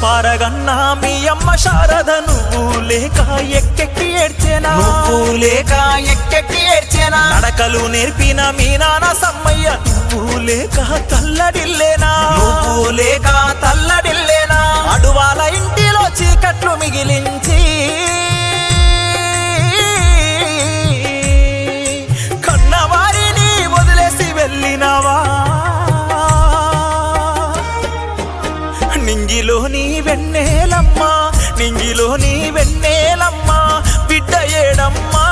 పారగన్నా మీ అమ్మ శారద నువ్వు లేక ఎక్కెక్కి ఏడ్చేనా నడకలు నేర్పిన మీ నాన్న సమ్మయ్య నువ్వు లేక తల్లడిల్లేనా అడువాల ఇంటిలో చీకట్లు మిగిలించి కన్నవారిని వదిలేసి వెళ్ళినావా నింగిలోని వెన్నెలమ్మా బిడ్డ ఏడమ్మా